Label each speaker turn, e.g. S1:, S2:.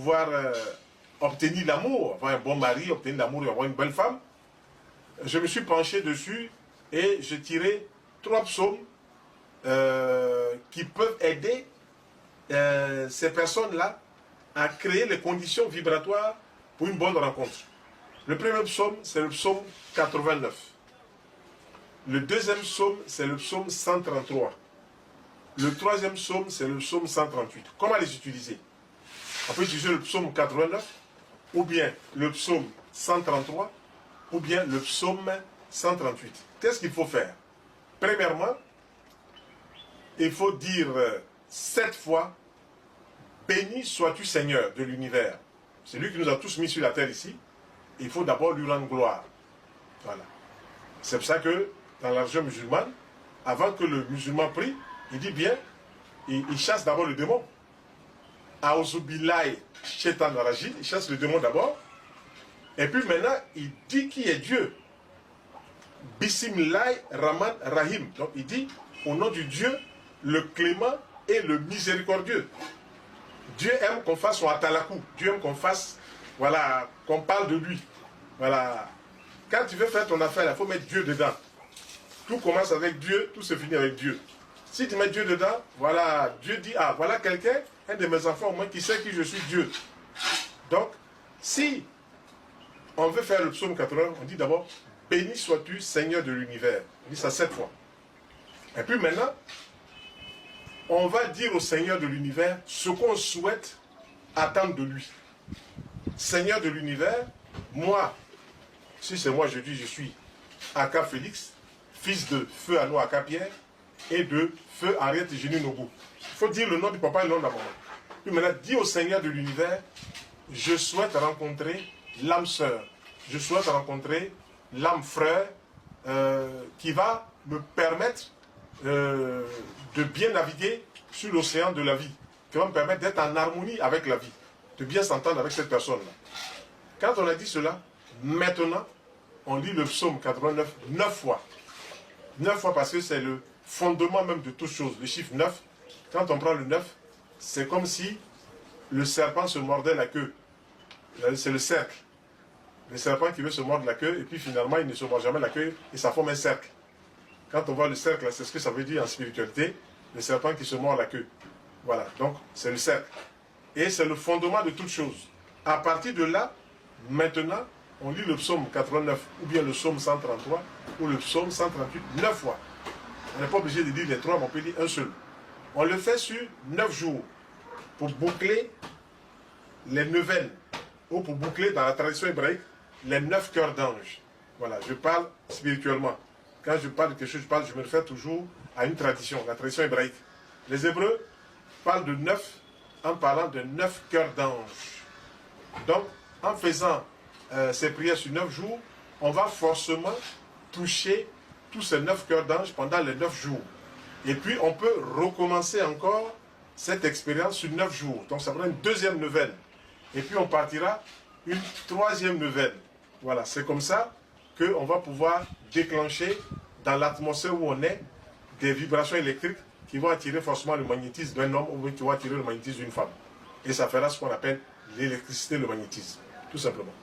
S1: pouvoir obtenir l'amour, avoir un bon mari, obtenir l'amour et avoir une belle femme, je me suis penché dessus et j'ai tiré 3 psaumes qui peuvent aider ces personnes-là à créer les conditions vibratoires pour une bonne rencontre. Le premier psaume, c'est le psaume 89. Le deuxième psaume, c'est le psaume 133. Le troisième psaume, c'est le psaume 138. Comment les utiliser? On peut utiliser le psaume 89, ou bien le psaume 133, ou bien le psaume 138. Qu'est-ce qu'il faut faire? Premièrement, il faut dire 7 fois « Béni sois-tu Seigneur de l'univers ». C'est lui qui nous a tous mis sur la terre ici. Il faut d'abord lui rendre gloire. Voilà. C'est pour ça que dans la religion musulmane, avant que le musulman prie, il dit bien, il chasse d'abord le démon. Aouzubillahi shaitan rajim, il chasse le démon d'abord. Et puis maintenant, il dit qui est Dieu. Bismillah Rahman Rahim. Donc il dit au nom du Dieu, le clément et le miséricordieux. Dieu aime qu'on fasse son atalakou. Dieu aime qu'on fasse, voilà, qu'on parle de lui. Voilà. Quand tu veux faire ton affaire, il faut mettre Dieu dedans. Tout commence avec Dieu, tout se finit avec Dieu. Si tu mets Dieu dedans, voilà, Dieu dit, ah, voilà quelqu'un, un de mes enfants au moins, qui sait que je suis Dieu. Donc, si on veut faire le psaume 80, on dit d'abord, béni sois-tu, Seigneur de l'univers. On dit ça 7 fois. Et puis maintenant, on va dire au Seigneur de l'univers ce qu'on souhaite attendre de lui. Seigneur de l'univers, moi, si c'est moi, je dis, je suis Aka Félix, fils de Feu Ano Aka Pierre et de Feu Henriette Eugénie Nobu. Il faut dire le nom du papa et le nom de la maman. Puis maintenant, dis au Seigneur de l'univers, je souhaite rencontrer l'âme sœur, je souhaite rencontrer l'âme frère qui va me permettre de bien naviguer sur l'océan de la vie, qui va me permettre d'être en harmonie avec la vie, de bien s'entendre avec cette personne-là. Quand on a dit cela, maintenant, on lit le psaume 89 9 fois. 9 fois parce que c'est le fondement même de toute chose. Le chiffre 9, quand on prend le 9, c'est comme si le serpent se mordait la queue. C'est le cercle. Le serpent qui veut se mordre la queue, et puis finalement, il ne se mord jamais la queue, et ça forme un cercle. Quand on voit le cercle, c'est ce que ça veut dire en spiritualité, le serpent qui se mord la queue. Voilà, donc c'est le cercle. Et c'est le fondement de toute chose. À partir de là, maintenant, on lit le psaume 89, ou bien le psaume 133, ou le psaume 138, 9 fois. On n'est pas obligé de dire les 3, mais on peut dire un seul. On le fait sur 9 jours, pour boucler les neuvaines, ou pour boucler dans la tradition hébraïque, les 9 cœurs d'ange. Voilà, je parle spirituellement. Quand je parle de quelque chose, je me réfère toujours à une tradition, la tradition hébraïque. Les Hébreux parlent de 9 en parlant de 9 cœurs d'ange. Donc, en faisant ces prières sur 9 jours, on va forcément toucher tous ces 9 cœurs d'ange pendant les 9 jours. Et puis, on peut recommencer encore cette expérience sur 9 jours. Donc, ça prend une deuxième neuvaine. Et puis, on partira une troisième neuvaine. Voilà, c'est comme ça qu'on va pouvoir déclencher dans l'atmosphère où on est des vibrations électriques qui vont attirer forcément le magnétisme d'un homme ou qui vont attirer le magnétisme d'une femme. Et ça fera ce qu'on appelle l'électricité, le magnétisme, tout simplement.